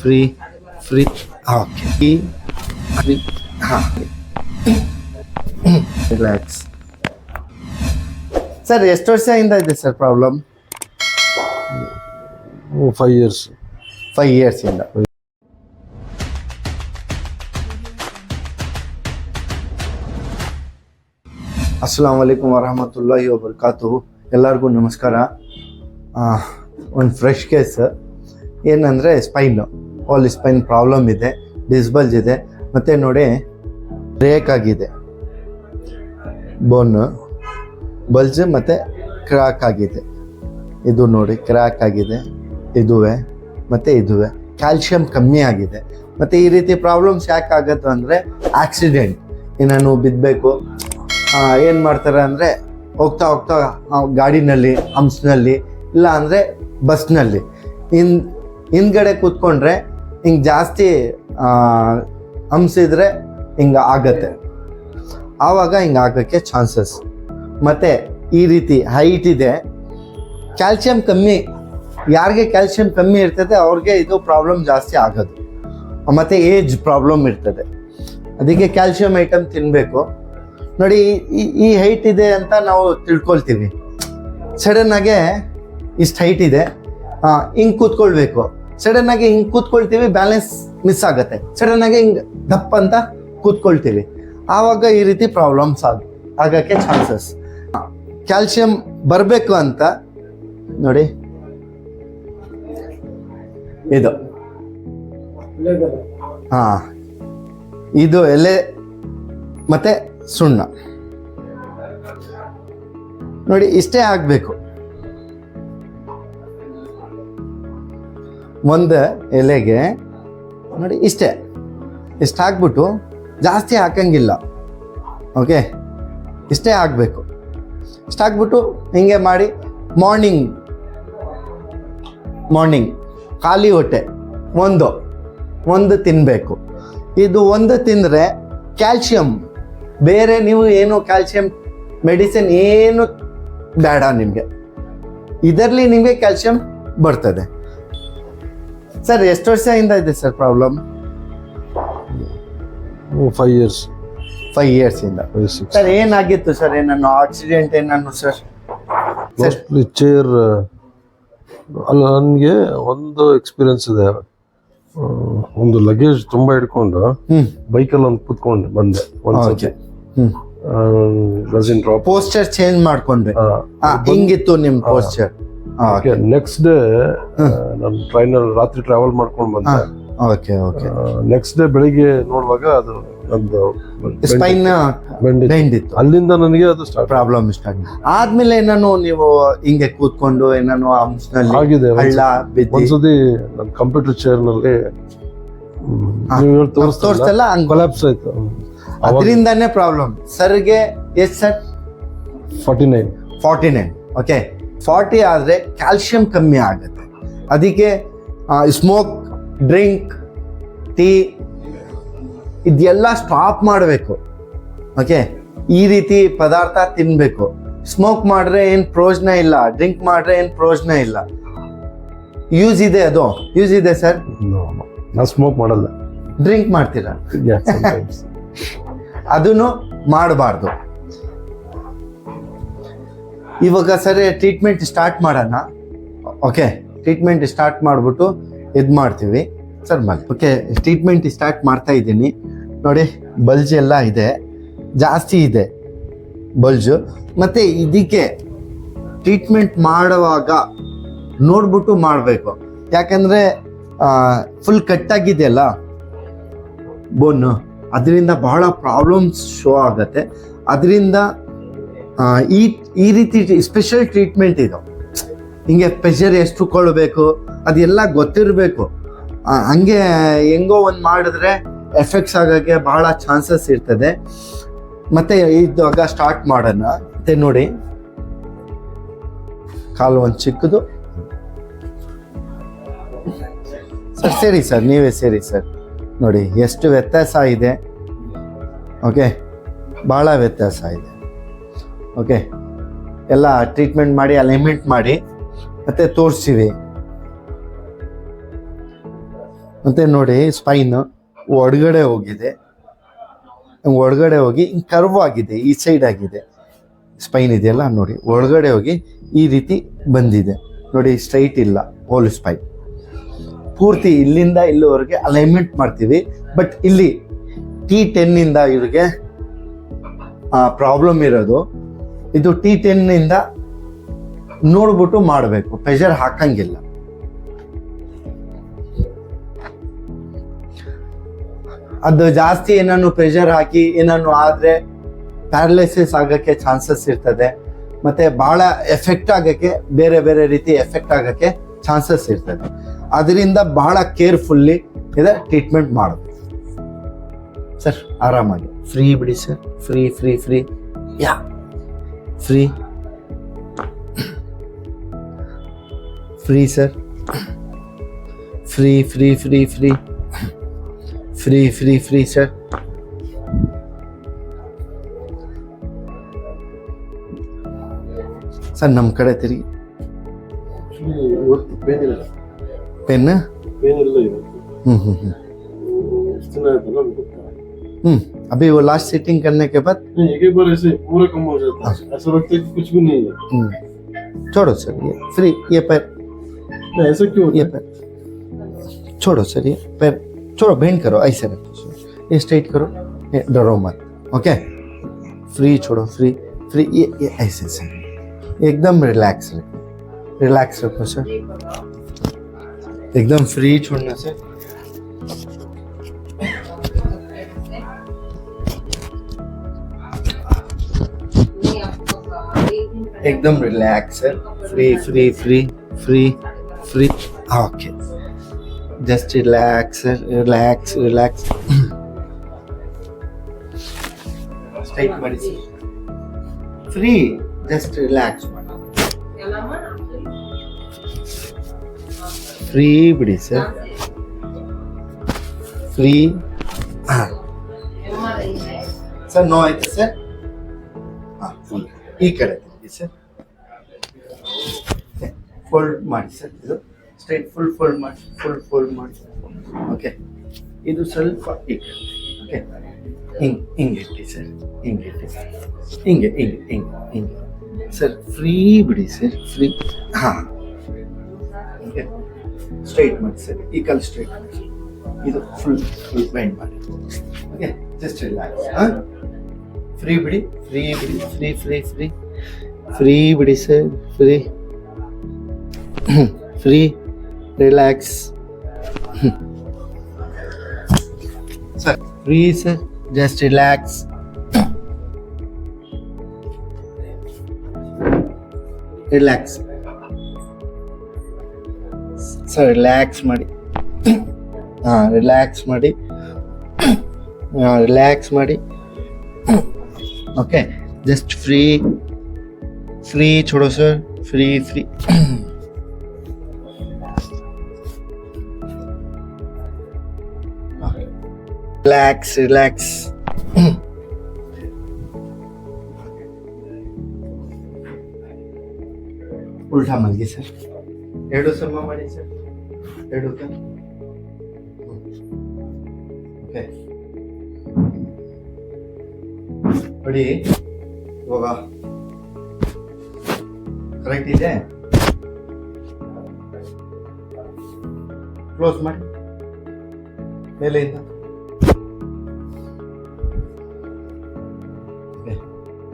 Free okay free ಹಾಂ relax. Sir ಎಷ್ಟು ವರ್ಷದಿಂದ ಇದೆ ಸರ್ ಪ್ರಾಬ್ಲಮ್? 5 years. 5 years ಇಂದ. ಅಸ್ಸಲಾಮು ಅಲೈಕುಮ್ ವರಹಮತುಲ್ಲಾಹಿ ವಬರಕಾತುಹು. ಎಲ್ಲರಿಗೂ ನಮಸ್ಕಾರ. ಒಂದು ಫ್ರೆಶ್ ಕೇಸ್ ಏನಂದರೆ ಆಲ್ ಸ್ಪೈನ್ ಪ್ರಾಬ್ಲಮ್ ಇದೆ, ಡಿಸ್ಬಲ್ಜ್ ಇದೆ, ಮತ್ತು ನೋಡಿ ಬ್ರೇಕ್ ಆಗಿದೆ, ಬೋನ್ ಬಲ್ಜ್ ಮತ್ತು ಕ್ರ್ಯಾಕ್ ಆಗಿದೆ. ಇದು ನೋಡಿ ಕ್ರ್ಯಾಕ್ ಆಗಿದೆ, ಇದುವೆ ಮತ್ತು ಇದುವೆ. ಕ್ಯಾಲ್ಶಿಯಂ ಕಮ್ಮಿ ಆಗಿದೆ. ಮತ್ತು ಈ ರೀತಿ ಪ್ರಾಬ್ಲಮ್ಸ್ ಯಾಕೆ ಆಗುತ್ತೆ ಅಂದರೆ ಆಕ್ಸಿಡೆಂಟ್ ಏನಾನು ಬಿದ್ದಬೇಕು. ಏನು ಮಾಡ್ತಾರೆ ಅಂದರೆ ಹೋಗ್ತಾ ಹೋಗ್ತಾ ಗಾಡಿನಲ್ಲಿ, ಹಂಪ್ಸ್ನಲ್ಲಿ, ಇಲ್ಲ ಅಂದರೆ ಬಸ್ನಲ್ಲಿ ಹಿಂದ್ಗಡೆ ಕೂತ್ಕೊಂಡ್ರೆ ಹಿಂಗೆ ಜಾಸ್ತಿ ಹಂಪ್ಸಿದ್ರೆ ಹಿಂಗೆ ಆಗತ್ತೆ. ಆವಾಗ ಹಿಂಗೆ ಆಗೋಕ್ಕೆ ಚಾನ್ಸಸ್. ಮತ್ತು ಈ ರೀತಿ ಹೈಟ್ ಇದೆ, ಕ್ಯಾಲ್ಶಿಯಂ ಕಮ್ಮಿ, ಯಾರಿಗೆ ಕ್ಯಾಲ್ಶಿಯಂ ಕಮ್ಮಿ ಇರ್ತದೆ ಅವ್ರಿಗೆ ಇದು ಪ್ರಾಬ್ಲಮ್ ಜಾಸ್ತಿ ಆಗೋದು. ಮತ್ತು ಏಜ್ ಪ್ರಾಬ್ಲಮ್ ಇರ್ತದೆ, ಅದಕ್ಕೆ ಕ್ಯಾಲ್ಶಿಯಂ ಐಟಮ್ ತಿನ್ನಬೇಕು. ನೋಡಿ ಈ ಹೈಟ್ ಇದೆ ಅಂತ ನಾವು ತಿಳ್ಕೊಳ್ತೀವಿ. ಸಡನ್ನಾಗೆ ಇಷ್ಟು ಹೈಟ್ ಇದೆ, ಹಿಂಗೆ ಕೂತ್ಕೊಳ್ಬೇಕು. ಸಡನ್ನಾಗಿ ಹಿಂಗೆ ಕೂತ್ಕೊಳ್ತೀವಿ, ಬ್ಯಾಲೆನ್ಸ್ ಮಿಸ್ ಆಗುತ್ತೆ. ಸಡನ್ನಾಗಿ ಹಿಂಗೆ ದಪ್ಪ ಅಂತ ಕೂತ್ಕೊಳ್ತೀವಿ, ಆವಾಗ ಈ ರೀತಿ ಪ್ರಾಬ್ಲಮ್ಸ್ ಆಗೋಕ್ಕೆ ಚಾನ್ಸಸ್. ಕ್ಯಾಲ್ಶಿಯಂ ಬರಬೇಕು ಅಂತ ನೋಡಿ, ಇದು ಇದು ಎಲೆ ಮತ್ತೆ ಸುಣ್ಣ ನೋಡಿ, ಇಷ್ಟೇ ಆಗಬೇಕು. ಒಂದು ಎಲೆಗೆ ನೋಡಿ ಇಷ್ಟೇ, ಇಷ್ಟು ಹಾಕ್ಬಿಟ್ಟು ಜಾಸ್ತಿ ಹಾಕಂಗಿಲ್ಲ. ಓಕೆ, ಇಷ್ಟೇ ಆಗಬೇಕು. ಇಷ್ಟು ಹಾಕ್ಬಿಟ್ಟು ಹಿಂಗೆ ಮಾಡಿ ಮಾರ್ನಿಂಗ್ ಖಾಲಿ ಹೊಟ್ಟೆ ಒಂದು ತಿನ್ನಬೇಕು. ಇದು ಒಂದು ತಿಂದರೆ ಕ್ಯಾಲ್ಶಿಯಂ, ಬೇರೆ ನೀವು ಏನು ಕ್ಯಾಲ್ಶಿಯಂ ಮೆಡಿಸಿನ್ ಏನು ಬೇಡ ನಿಮಗೆ, ಇದರಲ್ಲಿ ನಿಮಗೆ ಕ್ಯಾಲ್ಶಿಯಂ ಬರ್ತದೆ. ಸರ್ ಎಷ್ಟು ವರ್ಷದಿಂದ ಇದೆ ಸರ್ ಪ್ರಾಬ್ಲಮ್? 5 years. 5 years ಇಂದ. ಸರ್ ಏನಾಗಿತ್ತು ಸರ್? ಏನನ್ನು ಆಕ್ಸಿಡೆಂಟ್ ಏನನ್ನು ಸರ್? ಚೇರ್ ಅಲ್ಲ, ನನಗೆ ಒಂದು ಎಕ್ಸ್ಪೀರಿಯನ್ಸ್ ಇದೆ. ಒಂದು ಲಗೇಜ್ ತುಂಬಾ ಹಿಡ್ಕೊಂಡು ಬೈಕಲ್ಲಿ ಒಂದು ಕುತ್ಕೊಂಡು ಬಂದೆ ಒಂದ್ಸತಿ. ಪೋಸ್ಚರ್ ಚೇಂಜ್ ಮಾಡ್ಕೊಂಡ್ರೆ ಹಿಂಗಿತ್ತು ನಿಮ್ ಪೋಸ್ಚರ್. ನೆಕ್ಸ್ಟ್ ಡೇ ನಾನು ಟ್ರೈನಲ್ಲಿ ರಾತ್ರಿ ಟ್ರಾವೆಲ್ ಮಾಡ್ಕೊಂಡು ಬಂದೆ. ನೆಕ್ಸ್ಟ್ ಡೇ ಬೆಳಿಗ್ಗೆ ನೋಡುವಾಗ ಅದು ನಂದು ಸ್ಪೈನ್ ಬೆಂಡಿತ್ತು. ಅಲ್ಲಿಂದ ನನಗೆ ಅದು ಪ್ರಾಬ್ಲಮ್ ಸ್ಟಾರ್ಟ್ ಆದ್ಮೇಲೆ ನಾನು ನೀವು ಹಿಂಗೆ ಕೂತ್ಕೊಂಡು ಏನಾನು ಆಗಿದೆ. ಒಂದ್ಸತಿ ನನ್ನ ಕಂಪ್ಯೂಟರ್ ಚೇರ್ ನಲ್ಲಿ ತೋರಿಸ್ತಲ್ಲ, ಹಂಗ್ ಕೊಲ್ಯಾಪ್ಸ್ ಆಯ್ತು. ಅದರಿಂದಾನೇ ಪ್ರಾಬ್ಲಮ್. ಸರ್ಗೆ ಎಷ್ಟು ಸರ್? 49. ಓಕೆ, 40 ಆದ್ರೆ ಕ್ಯಾಲ್ಶಿಯಂ ಕಮ್ಮಿ ಆಗುತ್ತೆ. ಅದಕ್ಕೆ ಸ್ಮೋಕ್, ಡ್ರಿಂಕ್, ಟೀ ಇದೆಲ್ಲ ಸ್ಟಾಪ್ ಮಾಡಬೇಕು. ಓಕೆ, ಈ ರೀತಿ ಪದಾರ್ಥ ತಿನ್ನಬೇಕು. ಸ್ಮೋಕ್ ಮಾಡಿದ್ರೆ ಏನು ಪ್ರಯೋಜನ ಇಲ್ಲ, ಡ್ರಿಂಕ್ ಮಾಡಿದ್ರೆ ಏನು ಪ್ರಯೋಜನ ಇಲ್ಲ. ಯೂಸ್ ಇದೆ, ಅದು ಯೂಸ್ ಇದೆ ಸರ್. ನಾನು ಸ್ಮೋಕ್ ಮಾಡಲ್ಲ, ಡ್ರಿಂಕ್ ಮಾಡ್ತೀರಾ? ಅದನ್ನು ಮಾಡಬಾರ್ದು. ಇವಾಗ ಸರಿ ಟ್ರೀಟ್ಮೆಂಟ್ ಸ್ಟಾರ್ಟ್ ಮಾಡೋಣ. ಓಕೆ, ಟ್ರೀಟ್ಮೆಂಟ್ ಸ್ಟಾರ್ಟ್ ಮಾಡಿಬಿಟ್ಟು ಇದು ಮಾಡ್ತೀವಿ ಸರ್. ಓಕೆ, ಟ್ರೀಟ್ಮೆಂಟ್ ಸ್ಟಾರ್ಟ್ ಮಾಡ್ತಾ ಇದ್ದೀನಿ. ನೋಡಿ ಬಲ್ಜ್ ಎಲ್ಲ ಇದೆ, ಜಾಸ್ತಿ ಇದೆ ಬಲ್ಜು. ಮತ್ತು ಇದಕ್ಕೆ ಟ್ರೀಟ್ಮೆಂಟ್ ಮಾಡುವಾಗ ನೋಡ್ಬಿಟ್ಟು ಮಾಡಬೇಕು. ಯಾಕಂದರೆ ಫುಲ್ ಕಟ್ಟಾಗಿದೆಯಲ್ಲ ಬೋನು, ಅದರಿಂದ ಬಹಳ ಪ್ರಾಬ್ಲಮ್ಸ್ ಶೋ ಆಗುತ್ತೆ. ಅದರಿಂದ ಈ ರೀತಿ ಸ್ಪೆಷಲ್ ಟ್ರೀಟ್ಮೆಂಟ್ ಇದು. ಹಿಂಗೆ ಪ್ರೆಷರ್ ಎಷ್ಟು ಕೊಡಬೇಕು ಅದೆಲ್ಲ ಗೊತ್ತಿರಬೇಕು. ಹಂಗೆ ಹೆಂಗೋ ಒಂದು ಮಾಡಿದ್ರೆ ಎಫೆಕ್ಟ್ಸ್ ಆಗೋಕ್ಕೆ ಬಹಳ ಚಾನ್ಸಸ್ ಇರ್ತದೆ. ಮತ್ತು ಇದಾಗ ಸ್ಟಾರ್ಟ್ ಮಾಡೋಣ. ಮತ್ತೆ ನೋಡಿ, ಕಾಲು ಒಂದು ಚಿಕ್ಕದು ಸರ್. ಸರಿ ಸರ್, ನೀವೇ ಸೇರಿ ಸರ್. ನೋಡಿ ಎಷ್ಟು ವ್ಯತ್ಯಾಸ ಇದೆ. ಓಕೆ, ಭಾಳ ವ್ಯತ್ಯಾಸ ಇದೆ. ಓಕೆ, ಎಲ್ಲ ಟ್ರೀಟ್ಮೆಂಟ್ ಮಾಡಿ ಅಲೈನ್ಮೆಂಟ್ ಮಾಡಿ ಮತ್ತೆ ತೋರಿಸ್ತೀವಿ. ಮತ್ತು ನೋಡಿ ಸ್ಪೈನ್ ಒಳಗಡೆ ಹೋಗಿದೆ, ಒಳಗಡೆ ಹೋಗಿ ಹಿಂಗೆ ಕರ್ವ್ ಆಗಿದೆ, ಈ ಸೈಡ್ ಆಗಿದೆ ಸ್ಪೈನ್ ಇದೆಯಲ್ಲ ನೋಡಿ, ಒಳಗಡೆ ಹೋಗಿ ಈ ರೀತಿ ಬಂದಿದೆ ನೋಡಿ, ಸ್ಟ್ರೈಟ್ ಇಲ್ಲ ಹೋಲ್ ಸ್ಪೈನ್. ಪೂರ್ತಿ ಇಲ್ಲಿಂದ ಇಲ್ಲಿವರೆಗೆ ಅಲೈನ್ಮೆಂಟ್ ಮಾಡ್ತೀವಿ. ಬಟ್ ಇಲ್ಲಿ T10 ಇವ್ರಿಗೆ ಪ್ರಾಬ್ಲಮ್ ಇರೋದು, ಇದು T10 ನೋಡ್ಬಿಟ್ಟು ಮಾಡಬೇಕು, ಪ್ರೆಷರ್ ಹಾಕಂಗಿಲ್ಲ. ಅದು ಜಾಸ್ತಿ ಏನಾನು ಪ್ರೆಷರ್ ಹಾಕಿ ಏನಾನು ಆದರೆ ಪ್ಯಾರಲೈಸಿಸ್ ಆಗೋಕ್ಕೆ ಚಾನ್ಸಸ್ ಇರ್ತದೆ, ಮತ್ತು ಭಾಳ ಎಫೆಕ್ಟ್ ಆಗೋಕ್ಕೆ, ಬೇರೆ ಬೇರೆ ರೀತಿ ಎಫೆಕ್ಟ್ ಆಗೋಕ್ಕೆ ಚಾನ್ಸಸ್ ಇರ್ತದೆ. ಅದರಿಂದ ಭಾಳ ಕೇರ್ಫುಲ್ಲಿ ಇದೆ ಟ್ರೀಟ್ಮೆಂಟ್ ಮಾಡಬೇಕು ಸರ್. ಆರಾಮಾಗಿ ಫ್ರೀ ಬಿಡಿ sir, free free free, yeah free free sir, free free free free free free free sir. Sir ನಮ್ಮ ಕಡೆ ತಿರುಗಿ. पेन अभी वो लास्ट सीटिंग करने के बाद एक बार ऐसे पूरा कम हो जाता है, ऐसा लगता है कि कुछ भी नहीं है. छोड़ो सर ये फ्री, ये पैर ऐसा क्यों? ये पैर छोड़ो सर, ये पैर छोड़ो, बेंड करो, ऐसे रखो, ये स्ट्रेट करो, ये डरो मत. ओके फ्री छोड़ो, फ्री फ्री, ये ऐसे सर, एकदम रिलैक्स रखो, रिलैक्स रखो सर, एकदम फ्री छोड़ना सर. एकदम relax sir, free free free free free. Okay just relax sir, relax relax. Straight ಮಾಡಿ ಸರ್, ಫ್ರೀ ಜಸ್ಟ್ ರಿಲ್ಯಾಕ್ಸ್ ಮಾಡಿ, ಫ್ರೀ ಬಿಡಿ ಸರ್, ಫ್ರೀ. ಹಾಂ ಸರ್, ನೋ ಆಯ್ತು ಸರ್. ಹಾಂ ಫುಲ್ ಈ ಕಡೆ ಸರ್, ಫೋಲ್ಡ್ ಮಾಡಿ ಸರ್, ಇದು ಸ್ಟ್ರೈಟ್ ಫುಲ್ ಫೋಲ್ಡ್ ಮಾಡಿ, ಫುಲ್ ಫೋಲ್ಡ್ ಮಾಡಿ. ಓಕೆ ಇದು ಸ್ವಲ್ಪ ಈ ಕಡೆ. ಓಕೆ ಹಿಂಗೆ ಇಟ್ಟು ಸರ್, ಹಿಂಗೆ ಇಟ್ಟು, ಹಿಂಗೆ ಹಿಂಗೆ ಹಿಂಗೆ ಹಿಂಗೆ ಸರ್, ಫ್ರೀ ಬಿಡಿ ಸರ್, ಫ್ರೀ. ಹಾಂ ಓಕೆ ಸ್ಟ್ರೈಟ್ ಮಾಡಿ ಸರ್, ಈ ಕಾಲು ಸ್ಟ್ರೈಟ್ ಮಾಡಿ, ಇದು ಫುಲ್ ಫುಲ್ ಬೆಂಡ್ ಮಾಡಿ. Okay just relax. ಹಾಂ ಫ್ರೀ ಬಿಡಿ, ಫ್ರೀ ಬಿಡಿ, ಫ್ರೀ ಫ್ರೀ ಫ್ರೀ ಫ್ರೀ ಬಿಡಿ sir, free free relax sir, free sir, just relax. Relax sir, relax ಮಾಡಿ. ಹಾಂ ರಿಲ್ಯಾಕ್ಸ್ ಮಾಡಿ, ಹಾಂ ರಿಲ್ಯಾಕ್ಸ್ ಮಾಡಿ. ಓಕೆ जस्ट फ्री फ्री छोड़ो sir, free free. Relax relax. उल्टा मलगी सर, एडो सम ಮಾಡಿ ಸರ್, एडो का ओके ನೋಡಿ ಇವಾಗ ಕರೆಕ್ಟ್ ಇದೆ. ಕ್ಲೋಸ್ ಮಾಡಿ ಮೇಲೆಯಿಂದ.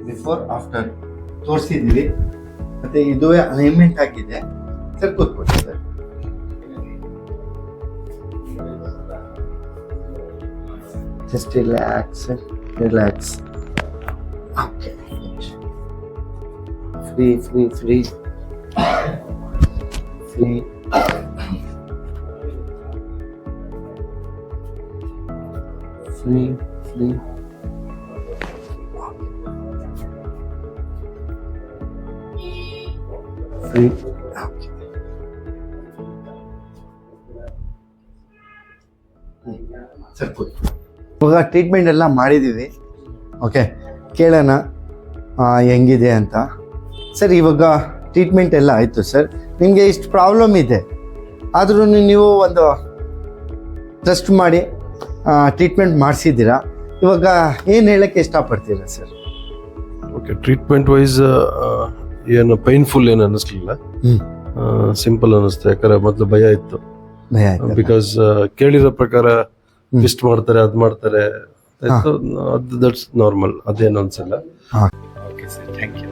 ಬಿಫೋರ್ ಆಫ್ಟರ್ ತೋರಿಸಿದ್ವಿ, ಮತ್ತೆ ಇದುವೇ ಅಲೈನ್ಮೆಂಟ್ ಆಗಿದೆ ಸರ್. ಕೂತ್ಕೊಳ್ಳಿ sir. Just relax relax. Okay. Free, free, free, free. Free, free. Free. Okay. Sir ಕೂತ್. ಇವಾಗ ಟ್ರೀಟ್ಮೆಂಟ್ ಎಲ್ಲ ಮಾಡಿದ್ದೀವಿ. ಓಕೆ ಕೇಳೋಣ ಹೆಂಗಿದೆ ಅಂತ. ಸರ್ ಇವಾಗ ಟ್ರೀಟ್ಮೆಂಟ್ ಎಲ್ಲ ಆಯಿತು ಸರ್, ನಿಮಗೆ ಇಷ್ಟು ಪ್ರಾಬ್ಲಮ್ ಇದೆ, ಆದ್ರೂ ನೀವು ಒಂದು ಟ್ರಸ್ಟ್ ಮಾಡಿ ಟ್ರೀಟ್ಮೆಂಟ್ ಮಾಡಿಸಿದ್ದೀರಾ. ಇವಾಗ ಏನು ಹೇಳಕ್ಕೆ ಇಷ್ಟಪಡ್ತೀರಾ ಸರ್? ಓಕೆ, ಟ್ರೀಟ್ಮೆಂಟ್ ವೈಸ್ ಏನು ಪೈನ್ಫುಲ್ ಏನು ಅನ್ನಿಸ್ಲಿಲ್ಲ, ಸಿಂಪಲ್ ಅನ್ನಿಸ್ತು. ಯಾಕಂದ್ರೆ ಮೊದಲು ಭಯ ಇತ್ತು, ಭಯ ಆಯ್ತು. ಬಿಕಾಸ್ ಕೇಳಿರೋ ಪ್ರಕಾರ ಟ್ವಿಸ್ಟ್ ಮಾಡ್ತಾರೆ, ಅದ್ ಮಾಡ್ತಾರೆ, ದಟ್ಸ್ ನಾರ್ಮಲ್, ಅದೇನು ಅನ್ಸಲ್ಲ. Okay sir, thank you.